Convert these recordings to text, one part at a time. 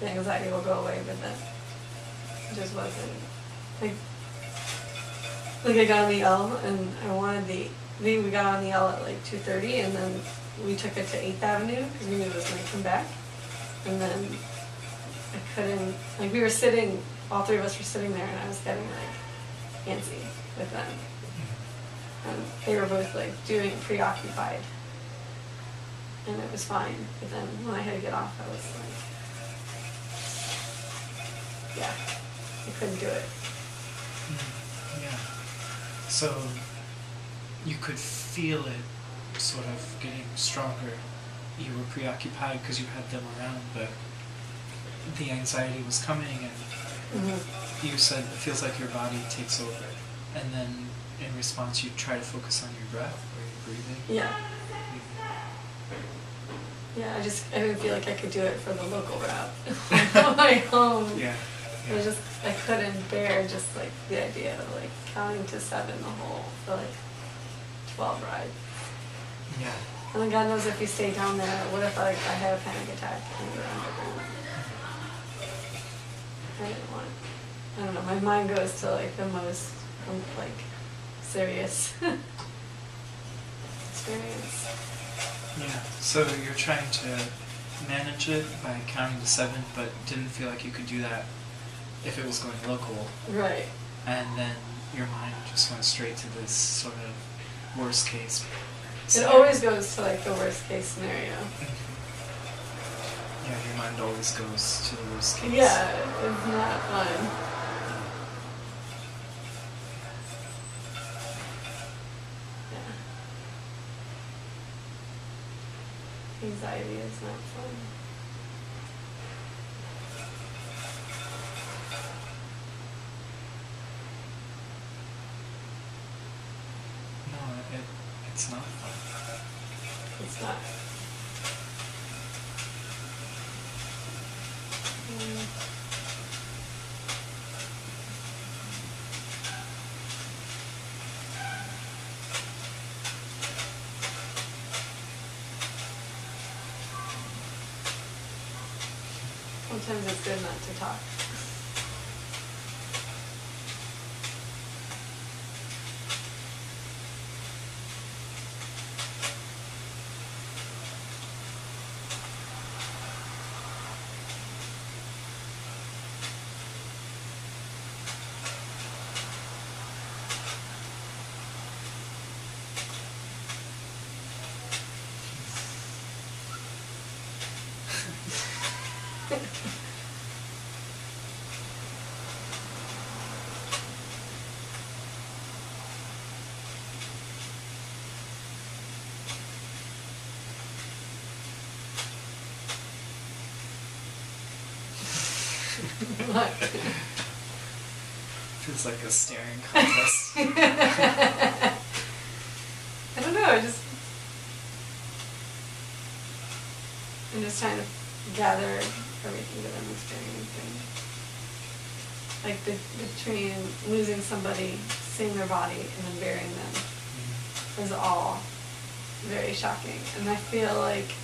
like the anxiety will go away, but then it just wasn't. Like I got on the L, and I wanted we got on the L at like 2:30, and then we took it to 8th Avenue because we knew it was going to come back. And then I couldn't, like we were sitting, all three of us were sitting there, and I was getting like antsy with them. And they were both like doing preoccupied. And it was fine. But then when I had to get off, I was like, yeah, I couldn't do it. Yeah. So you could feel it sort of getting stronger. You were preoccupied because you had them around, but the anxiety was coming, and you said it feels like your body takes over. And then in response, you try to focus on your breath or your breathing. Yeah. Yeah, I didn't feel like I could do it for the local route on my home. Yeah. I couldn't bear just like the idea of like counting to 7 the whole for like 12 rides. Yeah. And then God knows if you stay down there, what if I had a panic attack and we were underground? I didn't want it. I don't know, my mind goes to like the most like serious experience. Yeah, so you're trying to manage it by counting to 7, but didn't feel like you could do that if it was going local. Right. And then your mind just went straight to this sort of worst case It scenario. always goes to like the worst case scenario. Yeah, your mind always goes to the worst case. Yeah, it's not fun. Yeah. Anxiety is not fun. No, it's not fun. It's not. Sometimes it's good not to talk. What? Feels like a staring contest. I don't know, I'm just trying to gather everything that I'm experiencing. Like between losing somebody, seeing their body, and then burying them is all very shocking. And I feel like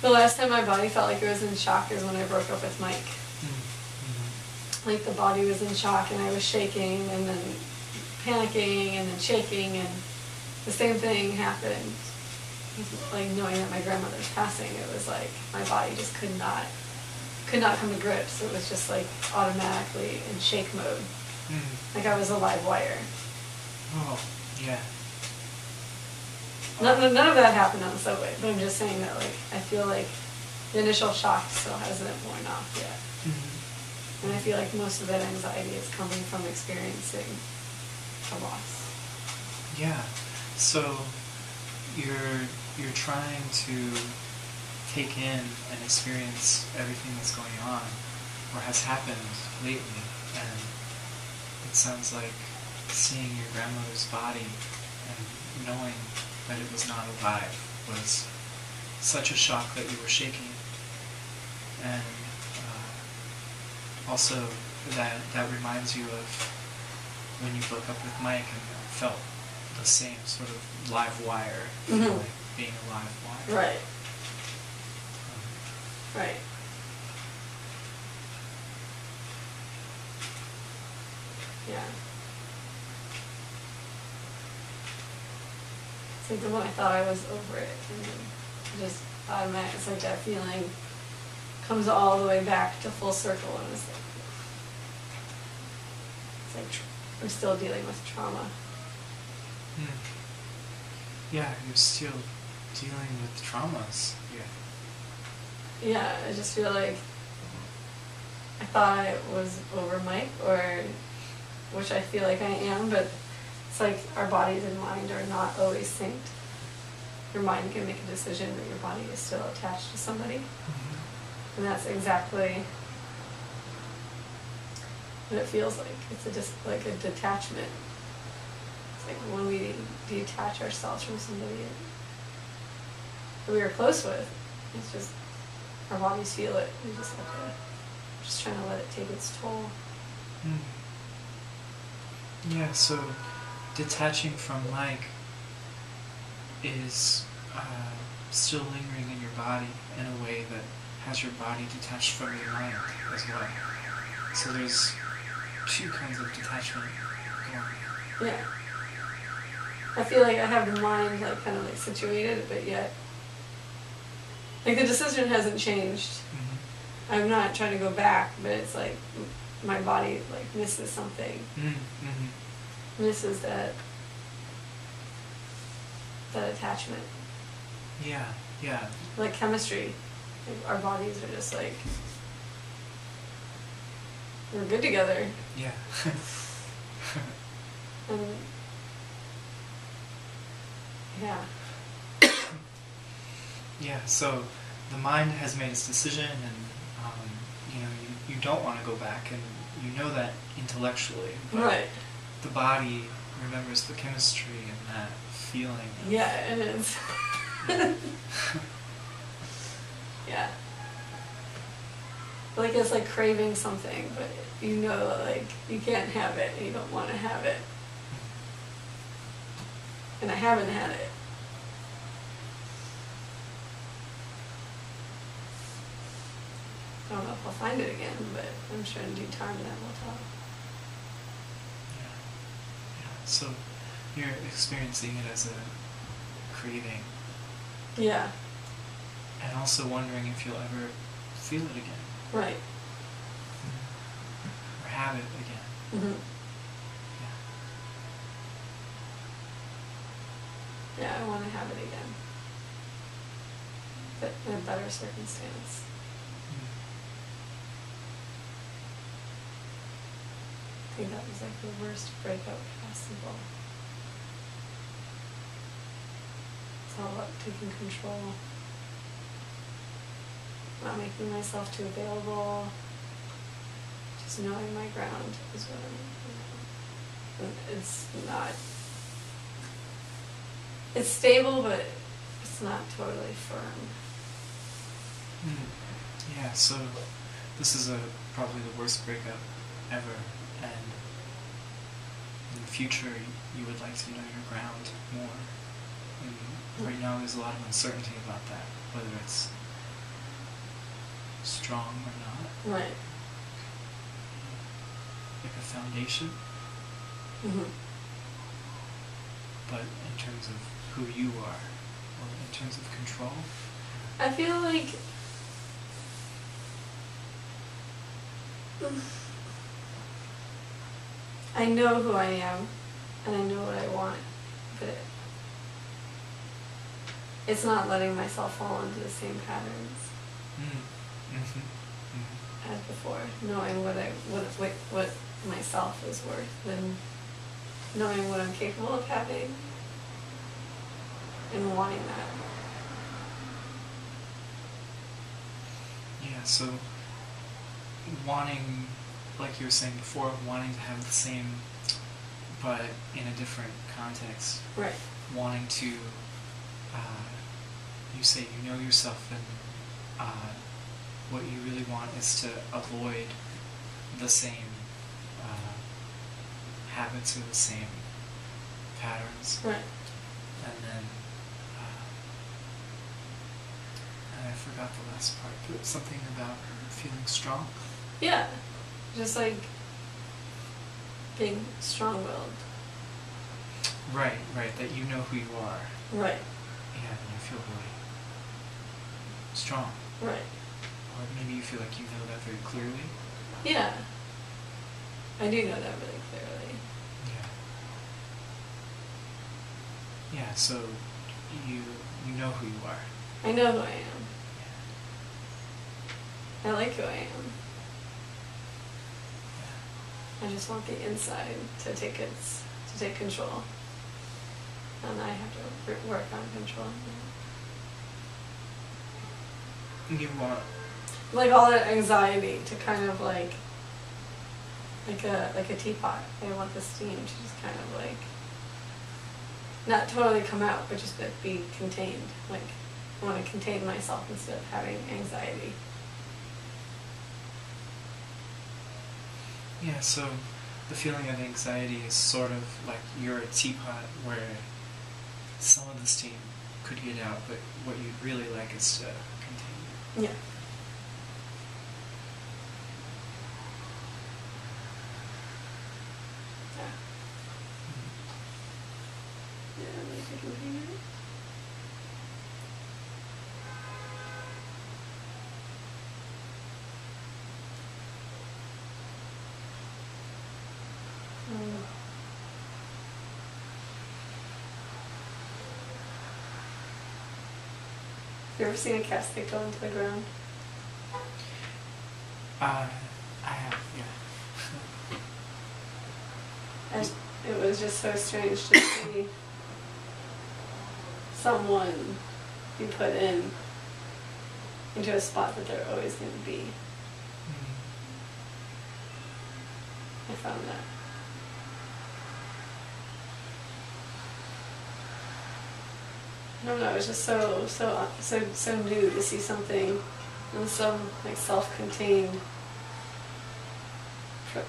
the last time my body felt like it was in shock is when I broke up with Mike. Like the body was in shock and I was shaking and then panicking and then shaking, and the same thing happened. Like knowing that my grandmother was passing, it was like my body just could not come to grips. It was just like automatically in shake mode. Like I was a live wire. Oh, yeah. None of that happened on the subway, but I'm just saying that like I feel like the initial shock still hasn't worn off yet. And I feel like most of that anxiety is coming from experiencing a loss. Yeah. So you're trying to take in and experience everything that's going on or has happened lately, and it sounds like seeing your grandmother's body and knowing that it was not alive was such a shock that you were shaking, and also that reminds you of when you broke up with Mike and felt the same sort of live wire, like being a live wire. Right. Right. Yeah. It's like the one I thought I was over it, and then just automatic. It's like that feeling comes all the way back to full circle, and it's like we're still dealing with trauma. Yeah, you're still dealing with traumas. Yeah, I just feel like I thought I was over Mike, or which I feel like I am, but it's like our bodies and mind are not always synced. Your mind can make a decision, but your body is still attached to somebody. And that's exactly what it feels like. It's like a detachment. It's like when we detach ourselves from somebody that we were close with, it's just, our bodies feel it. We just have to, just trying to let it take its toll. Yeah, so detaching from Mike is still lingering in your body in a way that has your body detached from your mind as well. So there's two kinds of detachment going on. Yeah. I feel like I have the mind like kind of like situated, but yet like the decision hasn't changed. I'm not trying to go back, but it's like my body like misses something. Misses that attachment. Yeah. Like chemistry. Like our bodies are just like, we're good together. Yeah. And yeah. Yeah, so the mind has made its decision, and you don't want to go back, and you know that intellectually, but Right. the body remembers the chemistry and that feeling. Yeah, it is. Yeah. Like it's like craving something, but you know like you can't have it and you don't want to have it. And I haven't had it. I don't know if I'll find it again, but I'm sure in due time that will tell. Yeah. So you're experiencing it as a craving. Yeah. And also wondering if you'll ever feel it again. Right. Or have it again. Yeah, I want to have it again. But in a better circumstance. I think that was like the worst breakup possible. It's all about taking control. Not making myself too available. Just knowing my ground is what I'm, and it's not, it's stable, but it's not totally firm. Yeah, so this is probably the worst breakup ever, and in the future you would like to know your ground more. And right now there's a lot of uncertainty about that, whether it's strong or not. Right. Like a foundation. But in terms of who you are, or in terms of control. I feel like I know who I am, and I know what I want, but it's not letting myself fall into the same patterns as before. Knowing what myself is worth, and knowing what I'm capable of having, and wanting that. Yeah, so wanting, like you were saying before, wanting to have the same, but in a different context. Right. Wanting to, you say you know yourself, and what you really want is to avoid the same habits or the same patterns. Right. And then, and I forgot the last part, but something about feeling strong. Yeah. Just like being strong-willed. Right, that you know who you are. Right. Yeah, and you feel really strong. Right. Or maybe you feel like you know that very clearly. Yeah. I do know that really clearly. Yeah. Yeah, so you know who you are. I know who I am. Yeah. I like who I am. Yeah. I just want the inside to take control. And I have to work on control. You want Like all that anxiety to kind of like a teapot. I want the steam to just kind of like not totally come out, but just be contained. Like I want to contain myself instead of having anxiety. Yeah, so the feeling of anxiety is sort of like you're a teapot where some of the steam could get out, but what you'd really like is to contain it. Yeah. Yeah, like I can contain it. You ever seen a casket go into the ground? I have, yeah. And it was just so strange to see someone be put into a spot that they're always going to be. I found that. I don't know, it was just so new to see something in some like self-contained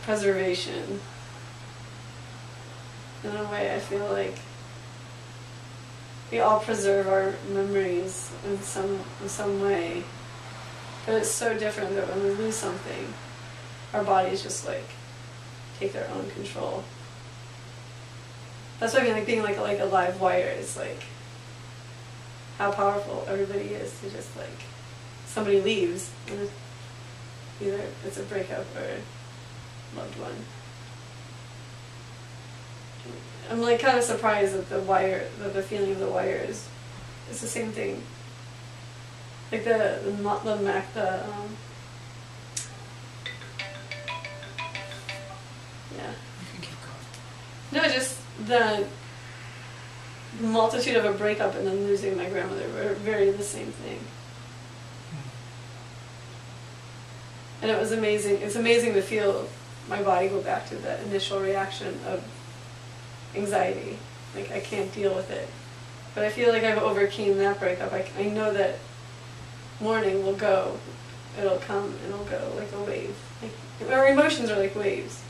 preservation. In a way, I feel like we all preserve our memories in some way, but it's so different that when we lose something, our bodies just like take their own control. That's why I mean, like being like a live wire is like how powerful everybody is to just like somebody leaves and either it's a breakup or a loved one. I'm like kind of surprised that the feeling of the wire is the same thing. Like yeah. You can keep going. No, just the multitude of a breakup and then losing my grandmother were very the same thing. And it was amazing. It's amazing to feel my body go back to that initial reaction of anxiety. Like I can't deal with it. But I feel like I've overcame that breakup. I know that mourning will go. It'll come and it'll go like a wave. Like, our emotions are like waves.